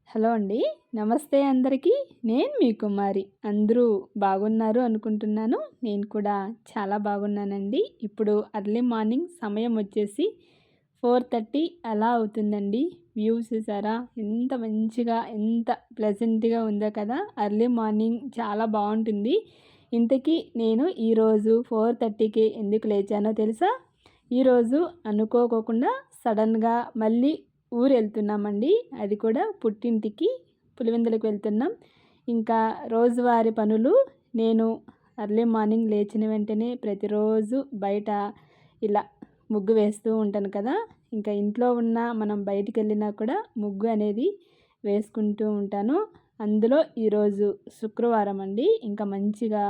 Hello అండి. నమస్తే అందరికీ. నేను మీ కుమారి. అందరూ బాగున్నారు అనుకుంటున్నాను. నేను కూడా చాలా బాగున్నానండి. ఇప్పుడు ఎర్లీ మార్నింగ్ సమయం వచ్చేసి 4:30 అలా అవుతుందండి. వ్యూ చూసారా? ఎంత మంచిగా, ఎంత ప్లెజెంట్‌గా ఉందో కదా! ఎర్లీ మార్నింగ్ చాలా బావుంటుంది. ఇంతకీ నేను ఈరోజు 4:30కి ఎందుకు లేచానో తెలుసా? ఈరోజు అనుకోకోకుండా సడన్‌గా మళ్ళీ ఊరెళ్తున్నామండి. అది కూడా పుట్టింటికి పులివెందులకు వెళ్తున్నాం. ఇంకా రోజువారీ పనులు నేను ఎర్లీ మార్నింగ్ లేచిన వెంటనే ప్రతిరోజు బయట ఇలా ముగ్గు వేస్తూ ఉంటాను కదా! ఇంకా ఇంట్లో ఉన్న మనం బయటికెళ్ళినా కూడా ముగ్గు అనేది వేసుకుంటూ ఉంటాను. అందులో ఈరోజు శుక్రవారం అండి. ఇంకా మంచిగా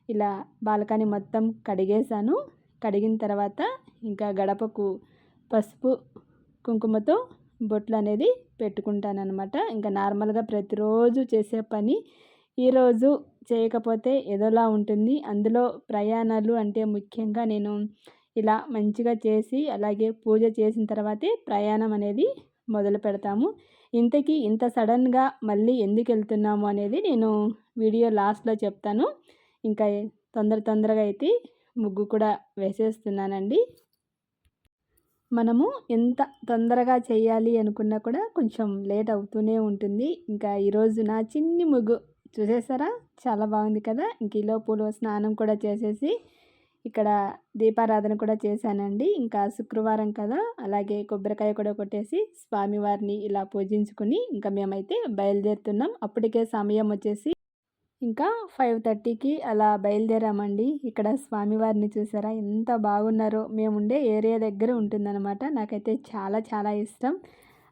ఇలా బాల్కనీ మొత్తం కడిగేశాను. కడిగిన తర్వాత ఇంకా గడపకు పసుపు, కుంకుమతో బొట్లనేది పెట్టుకుంటాననమాట. ఇంకా నార్మల్‌గా ప్రతిరోజు చేసే పని ఈరోజు చేయకపోతే ఏదోలా ఉంటుంది. అందులో ప్రయాణాలు అంటే ముఖ్యంగా నేను ఇలా మంచిగా చేసి అలాగే పూజ చేసిన తర్వాతే ప్రయాణం అనేది మొదలు పెడతాము. ఇంతకీ ఇంత సడన్‌గా మళ్ళీ ఎందుకెళ్తున్నాము అనేది నేను వీడియో లాస్ట్‌లో చెప్తాను. ఇంకా తొందరగా అయితే ముగ్గు కూడా వేసేస్తున్నానండి. మనము ఎంత తొందరగా చేయాలి అనుకున్నా కూడా కొంచెం లేట్ అవుతూనే ఉంటుంది. ఇంకా ఈరోజు నా చిన్ని ముగ్గు చూసేసారా? చాలా బాగుంది కదా! ఇంక ఈలోపులో స్నానం కూడా చేసేసి ఇక్కడ దీపారాధన కూడా చేశానండి. ఇంకా శుక్రవారం కదా! అలాగే కొబ్బరికాయ కూడా కొట్టేసి స్వామివారిని ఇలా పూజించుకొని ఇంకా మేమైతే బయలుదేరుతున్నాం. అప్పటికే సమయం వచ్చేసి ఇంకా 5:30కి అలా బయలుదేరామండి. ఇక్కడ స్వామివారిని చూసారా ఎంత బాగున్నారో! మేముండే ఏరియా దగ్గర ఉంటుందన్నమాట. నాకైతే చాలా చాలా ఇష్టం.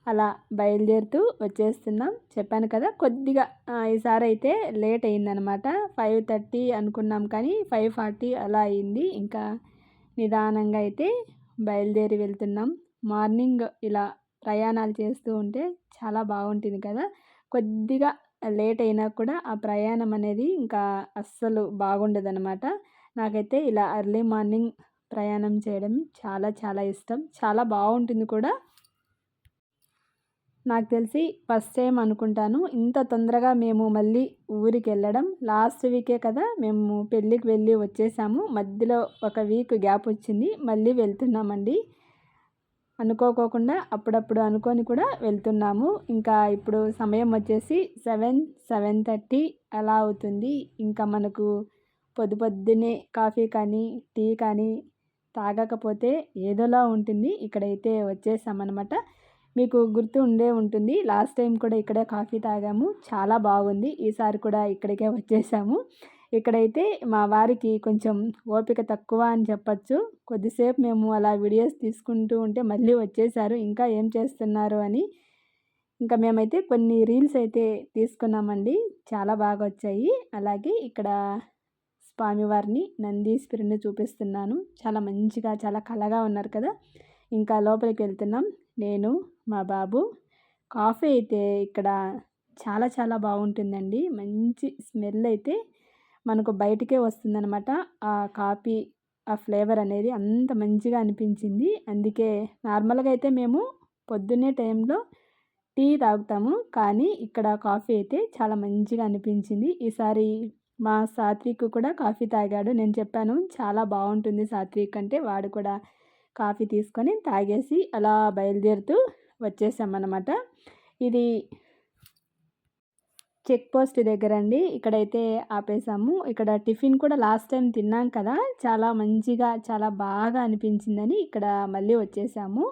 అలా బయలుదేరుతూ వచ్చేస్తున్నాం. చెప్పాను కదా! కొద్దిగా ఈసారైతే లేట్ అయిందనమాట. 5:30 అనుకున్నాం కానీ 5:40 అలా అయింది. ఇంకా నిదానంగా అయితే బయలుదేరి వెళ్తున్నాం. మార్నింగ్ ఇలా ప్రయాణాలు చేస్తూ ఉంటే చాలా బాగుంటుంది కదా! కొద్దిగా లేట్ అయినా కూడా ఆ ప్రయాణం అనేది ఇంకా అస్సలు బాగుండదనమాట. నాకైతే ఇలా ఎర్లీ మార్నింగ్ ప్రయాణం చేయడం చాలా చాలా ఇష్టం. చాలా బాగుంటుంది కూడా. నాకు తెలిసి ఫస్ట్ టైం అనుకుంటాను ఇంత తొందరగా మేము మళ్ళీ ఊరికెళ్ళడం. లాస్ట్ వీకే కదా మేము పెళ్ళికి వెళ్ళి వచ్చేసాము. మధ్యలో ఒక వీక్ గ్యాప్ వచ్చింది. మళ్ళీ వెళ్తున్నామండి. అనుకోకోకుండా అప్పుడప్పుడు అనుకోని కూడా వెళ్తున్నాము. ఇంకా ఇప్పుడు సమయం వచ్చేసి 7:30 అలా అవుతుంది. ఇంకా మనకు పొద్దున్నే కాఫీ కానీ, టీ కానీ తాగకపోతే ఏదోలా ఉంటుంది. ఇక్కడైతే వచ్చేసామనమాట. మీకు గుర్తు ఉండే ఉంటుంది. లాస్ట్ టైం కూడా ఇక్కడే కాఫీ తాగాము. చాలా బాగుంది. ఈసారి కూడా ఇక్కడికే వచ్చేసాము. ఇక్కడైతే మా వారికి కొంచెం ఓపిక తక్కువ అని చెప్పచ్చు. కొద్దిసేపు మేము అలా వీడియోస్ తీసుకుంటూ ఉంటే మళ్ళీ వచ్చేసారు. ఇంకా ఏం చేస్తున్నారు అని. ఇంకా మేమైతే కొన్ని రీల్స్ అయితే తీసుకున్నామండి. చాలా బాగా వచ్చాయి. అలాగే ఇక్కడ స్వామివారిని నందీశ్వరుడిని చూపిస్తున్నాను. చాలా మంచిగా చాలా కళగా ఉన్నారు కదా! ఇంకా లోపలికి వెళ్తున్నాం. నేను, మా బాబు. కాఫీ అయితే ఇక్కడ చాలా చాలా బాగుంటుందండి. మంచి స్మెల్ అయితే మనకు బయటికే వస్తుందనమాట. ఆ కాఫీ ఆ ఫ్లేవర్ అనేది అంత మంచిగా అనిపించింది. అందుకే నార్మల్‌గా అయితే మేము పొద్దున్నే టైంలో టీ తాగుతాము. కానీ ఇక్కడ కాఫీ అయితే చాలా మంచిగా అనిపించింది. ఈసారి మా సాత్విక్ కూడా కాఫీ తాగాడు. నేను చెప్పాను చాలా బాగుంటుంది సాత్విక్ అంటే. వాడు కూడా కాఫీ తీసుకొని తాగేసి అలా బయలుదేరుతూ వచ్చేసామన్నమాట. ఇది చెక్ పోస్ట్ దగ్గరండి. ఇక్కడైతే ఆపేసాము. ఇక్కడ టిఫిన్ కూడా లాస్ట్ టైం తిన్నాం కదా! చాలా మంచిగా చాలా బాగా అనిపించిందని ఇక్కడ మళ్ళీ వచ్చేసాము.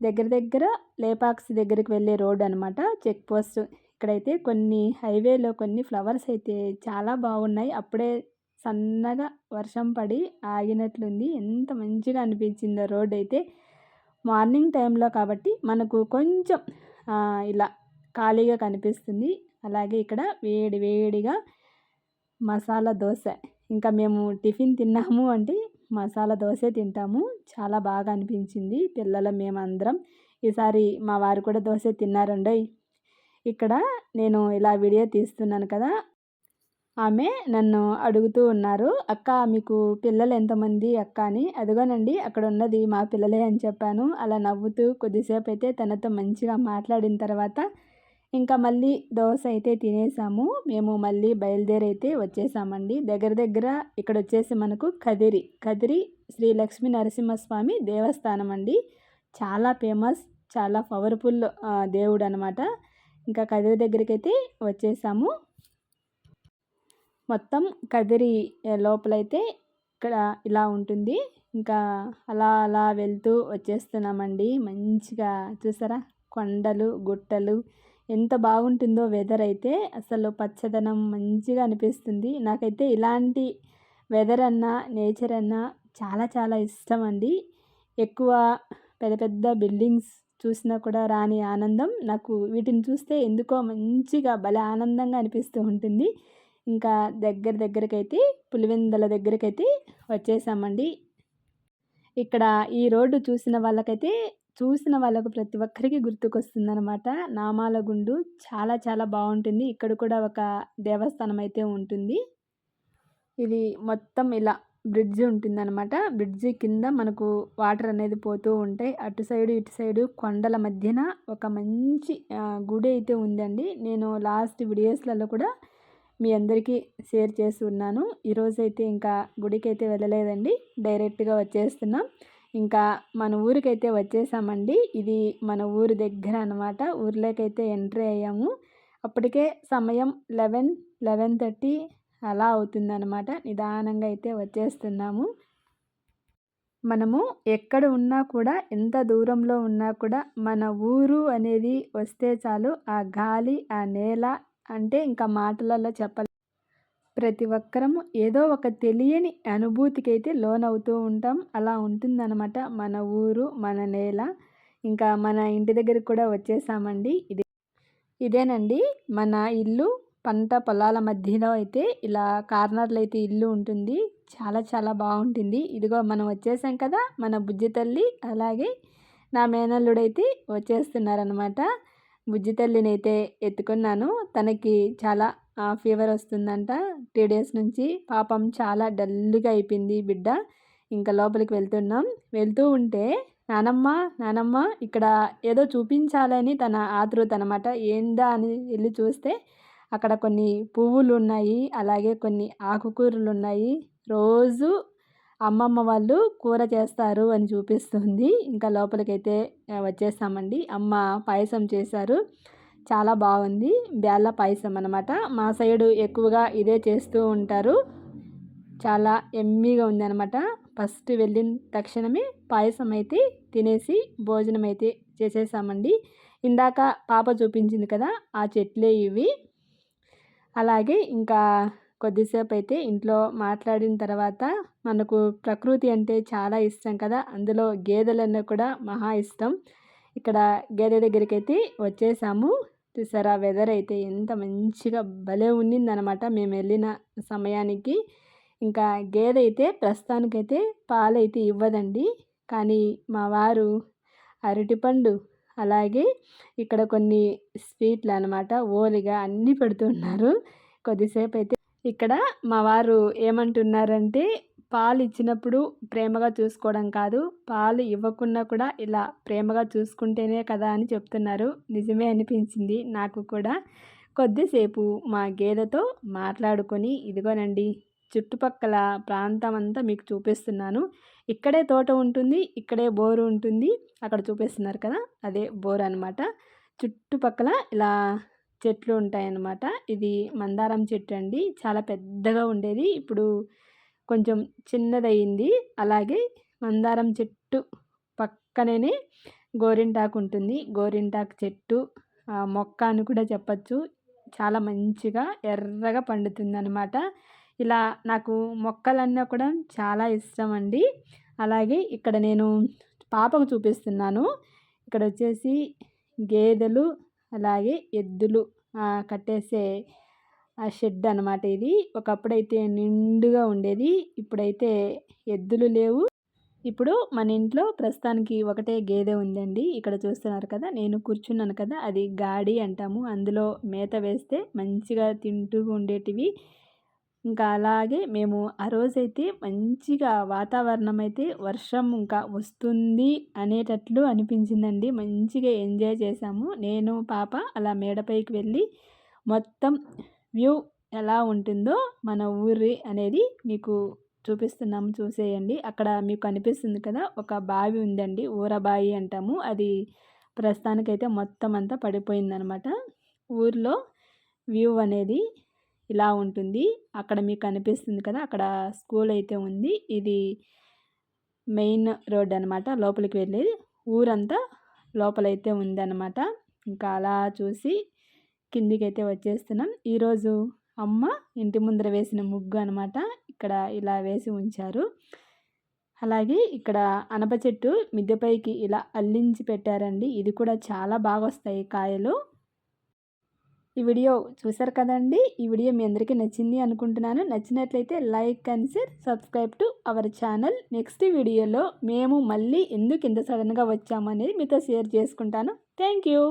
దగ్గర లేపాక్షి దగ్గరికి వెళ్ళే రోడ్ అనమాట చెక్ పోస్ట్. ఇక్కడైతే కొన్ని హైవేలో కొన్ని ఫ్లవర్స్ అయితే చాలా బాగున్నాయి. అప్పుడే సన్నగా వర్షం పడి ఆగినట్లుంది. ఎంత మంచిగా అనిపించిందో రోడ్ అయితే. మార్నింగ్ టైంలో కాబట్టి మనకు కొంచెం ఇలా ఖాళీగా కనిపిస్తుంది. అలాగే ఇక్కడ వేడి వేడిగా మసాలా దోస. ఇంకా మేము టిఫిన్ తిన్నాము అంటే మసాలా దోసే తింటాము. చాలా బాగా అనిపించింది. పిల్లలు మేమందరం. ఈసారి మా వారు కూడా దోస తిన్నారండోయ్. ఇక్కడ నేను ఇలా వీడియో తీస్తున్నాను కదా! ఆమె నన్ను అడుగుతూ ఉన్నారు. "అక్క మీకు పిల్లలు ఎంతమంది అక్క" అని. అదిగోనండి అక్కడ ఉన్నది మా పిల్లలే అని చెప్పాను. అలా నవ్వుతూ కొద్దిసేపు అయితే తనతో మంచిగా మాట్లాడిన తర్వాత ఇంకా మళ్ళీ దోస అయితే తినేసాము. మేము మళ్ళీ బయలుదేరైతే వచ్చేసామండి. దగ్గర దగ్గర ఇక్కడొచ్చేసి మనకు కదిరి శ్రీ లక్ష్మీ నరసింహస్వామి దేవస్థానం అండి. చాలా ఫేమస్, చాలా పవర్‌ఫుల్ దేవుడనమాట. ఇంకా కదిరి దగ్గరికైతే వచ్చేసాము. మొత్తం కదిరి లోపలైతే ఇక్కడ ఇలా ఉంటుంది. ఇంకా అలా అలా వెళ్తూ వచ్చేస్తున్నామండి. మంచిగా చూసారా, కొండలు, గుట్టలు ఎంత బాగుంటుందో వెదర్ అయితే. అసలు పచ్చదనం మంచిగా అనిపిస్తుంది. నాకైతే ఇలాంటి వెదర్ అన్నా, నేచర్ అన్నా చాలా చాలా ఇష్టం అండి. ఎక్కువ పెద్ద పెద్ద బిల్డింగ్స్ చూసినా కూడా రాని ఆనందం నాకు వీటిని చూస్తే ఎందుకో మంచిగా భలే ఆనందంగా అనిపిస్తూ ఉంటుంది. ఇంకా దగ్గరకైతే పులివెందుల దగ్గరకైతే వచ్చేసామండి. ఇక్కడ ఈ రోడ్డు చూసిన వాళ్ళకు ప్రతి ఒక్కరికి గుర్తుకొస్తుందనమాట. నామాలగుండు చాలా చాలా బాగుంటుంది. ఇక్కడ కూడా ఒక దేవస్థానం అయితే ఉంటుంది. ఇది మొత్తం ఇలా బ్రిడ్జి ఉంటుందన్నమాట. బ్రిడ్జి కింద మనకు వాటర్ అనేది పోతూ ఉంటాయి. అటు సైడు ఇటు సైడు కొండల మధ్యన ఒక మంచి గుడి అయితే ఉందండి. నేను లాస్ట్ వీడియోస్లలో కూడా మీ అందరికీ షేర్ చేసి ఉన్నాను. ఈరోజైతే ఇంకా గుడికైతే వెళ్ళలేదండి, డైరెక్ట్గా వచ్చేస్తున్నాం. ఇంకా మన ఊరికైతే వచ్చేసామండి. ఇది మన ఊరి దగ్గర అనమాట. ఊర్లోకైతే ఎంట్రీ అయ్యాము. అప్పటికే సమయం 11:30 అలా అవుతుందన్నమాట. నిదానంగా అయితే వచ్చేస్తున్నాము. మనము ఎక్కడ ఉన్నా కూడా, ఎంత దూరంలో ఉన్నా కూడా మన ఊరు అనేది వస్తే చాలు, ఆ గాలి, ఆ నేల అంటే ఇంకా మాటలలో చెప్పలేం. ప్రతి ఒక్కరము ఏదో ఒక తెలియని అనుభూతికైతే లోనవుతూ ఉంటాం. అలా ఉంటుందన్నమాట మన ఊరు, మన నేల. ఇంకా మన ఇంటి దగ్గరికి కూడా వచ్చేసామండి. ఇదేనండి మన ఇల్లు. పంట పొలాల మధ్యలో అయితే ఇలా కార్నర్లో అయితే ఇల్లు ఉంటుంది. చాలా చాలా బాగుంటుంది. ఇదిగో మనం వచ్చేసాం కదా, మన బుజ్జి తల్లి అలాగే నా మేనల్లుడైతే వచ్చేస్తున్నారనమాట. బుజ్జి తల్లిని అయితే ఎత్తుకున్నాను. తనకి చాలా ఫీవర్ వస్తుందంట 3 డేస్ నుంచి. పాపం చాలా డల్గా అయిపోయింది బిడ్డ. ఇంకా లోపలికి వెళ్తున్నాం. వెళ్తూ ఉంటే నానమ్మ ఇక్కడ ఏదో చూపించాలని తన ఆతృత అనమాట. ఏందా అని వెళ్ళి చూస్తే అక్కడ కొన్ని పువ్వులు ఉన్నాయి, అలాగే కొన్ని ఆకుకూరలు ఉన్నాయి. రోజు అమ్మమ్మ వాళ్ళు కూర చేస్తారు అని చూపిస్తుంది. ఇంకా లోపలికైతే వచ్చేసామండి. అమ్మ పాయసం చేశారు, చాలా బాగుంది. బేళ్ళ పాయసం అనమాట. మా సైడు ఎక్కువగా ఇదే చేస్తూ ఉంటారు. చాలా ఎమ్మీగా ఉంది అనమాట. ఫస్ట్ వెళ్ళిన తక్షణమే పాయసం అయితే తినేసి భోజనం అయితే చేసేసామండి. ఇందాక పాప చూపించింది కదా, ఆ చెట్లే ఇవి. అలాగే ఇంకా కొద్దిసేపు అయితే ఇంట్లో మాట్లాడిన తర్వాత, మనకు ప్రకృతి అంటే చాలా ఇష్టం కదా, అందులో గేదెలన్నా కూడా మహా ఇష్టం. ఇక్కడ గేదె దగ్గరికి అయితే వచ్చేసాము. చూసారా, వెదర్ అయితే ఎంత మంచిగా భలే ఉన్నిందనమాట మేము వెళ్ళిన సమయానికి. ఇంకా గేదె అయితే ప్రస్తుతానికైతే పాలైతే ఇవ్వదండి. కానీ మా వారు అరటిపండు, అలాగే ఇక్కడ కొన్ని స్వీట్లు అనమాట, ఓలిగా అన్నీ పెడుతున్నారు. కొద్దిసేపు అయితే ఇక్కడ మా వారు ఏమంటున్నారంటే, పాలు ఇచ్చినప్పుడు ప్రేమగా చూసుకోవడం కాదు, పాలు ఇవ్వకున్నా కూడా ఇలా ప్రేమగా చూసుకుంటేనే కదా అని చెప్తున్నారు. నిజమే అనిపించింది నాకు కూడా. కొద్దిసేపు మా గేదెతో మాట్లాడుకొని ఇదిగోనండి చుట్టుపక్కల ప్రాంతం అంతా మీకు చూపిస్తున్నాను. ఇక్కడే తోట ఉంటుంది, ఇక్కడే బోరు ఉంటుంది. అక్కడ చూపిస్తున్నారు కదా, అదే బోర్ అనమాట. చుట్టుపక్కల ఇలా చెట్లు ఉంటాయన్నమాట. ఇది మందారం చెట్టు అండి, చాలా పెద్దగా ఉండేది, ఇప్పుడు కొంచెం చిన్నదయ్యింది. అలాగే మందారం చెట్టు పక్కనే గోరింటాకు ఉంటుంది. గోరింటాకు చెట్టు మొక్క అని కూడా చెప్పచ్చు. చాలా మంచిగా ఎర్రగా పండుతుందన్నమాట. ఇలా నాకు మొక్కలన్నా కూడా చాలా ఇష్టం అండి. అలాగే ఇక్కడ నేను పాపకు చూపిస్తున్నాను. ఇక్కడ వచ్చేసి గేదెలు, అలాగే ఎద్దులు కట్టేసే షెడ్ అనమాట ఇది. ఒకప్పుడైతే నిండుగా ఉండేది, ఇప్పుడైతే ఎద్దులు లేవు. ఇప్పుడు మన ఇంట్లో ప్రస్తుతానికి ఒకటే గేదె ఉందండి. ఇక్కడ చూస్తున్నారు కదా, నేను కూర్చున్నాను కదా, అది గాడి అంటాము. అందులో మేత వేస్తే మంచిగా తింటూ ఉండేటివి. ఇంకా అలాగే మేము ఆ రోజైతే మంచిగా వాతావరణం అయితే వర్షం ఇంకా వస్తుంది అనేటట్లు అనిపించిందండి. మంచిగా ఎంజాయ్ చేశాము. నేను, పాప అలా మేడపైకి వెళ్ళి మొత్తం వ్యూ ఎలా ఉంటుందో మన ఊరి అనేది మీకు చూపిస్తున్నాము, చూసేయండి. అక్కడ మీకు కనిపిస్తుంది కదా, ఒక బావి ఉందండి. ఊరబావి అంటాము. అది ప్రస్తుతానికైతే మొత్తం అంతా పడిపోయిందనమాట. ఊర్లో వ్యూ అనేది ఇలా ఉంటుంది. అక్కడ మీకు కనిపిస్తుంది కదా, అక్కడ స్కూల్ అయితే ఉంది. ఇది మెయిన్ రోడ్ అనమాట, లోపలికి వెళ్ళేది. ఊరంతా లోపలైతే ఉందన్నమాట. ఇంకా అలా చూసి కిందికైతే వచ్చేస్తున్నాం. ఈరోజు అమ్మ ఇంటి ముందర వేసిన ముగ్గు అనమాట. ఇక్కడ ఇలా వేసి ఉంచారు. అలాగే ఇక్కడ అనప చెట్టు మిద్దెపైకి ఇలా అల్లించి పెట్టారండి. ఇది కూడా చాలా బాగా వస్తాయి కాయలు. ఈ వీడియో చూసారు కదండి. ఈ వీడియో మీ అందరికీ నచ్చింది అనుకుంటున్నాను. నచ్చినట్లయితే like and share, subscribe to our channel. Next వీడియోలో మేము మళ్ళీ ఎందుకు ఇంత సడన్గా వచ్చామనేది మీతో షేర్ చేసుకుంటాను. Thank you.